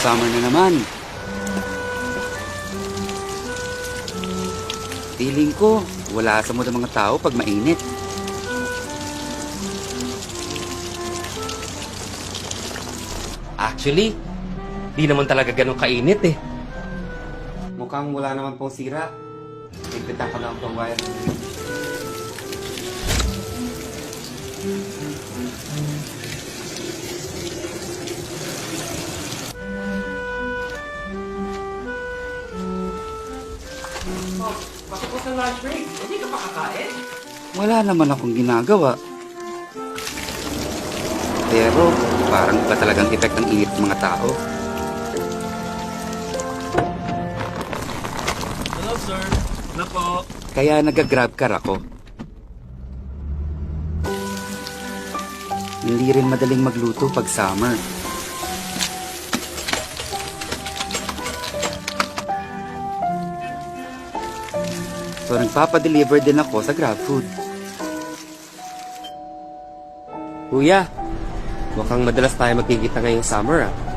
Summer na naman. Feeling ko, wala sa mood ang mga tao pag mainit. Actually, di naman talaga ganun kainit eh. Mukhang wala naman pong sira. Nagpitan ko lang pong wire. Pasok sa lunch break, hindi ka pa kakain? Wala naman akong ginagawa. Pero parang iba talagang effect ng init ng mga tao. Hello sir, ano po? Kaya nag-grab car ako. Hindi rin madaling magluto pag summer. So nagpapadeliver din ako sa GrabFood. Kuya, mukhang madalas tayo magkikita ngayong summer ah.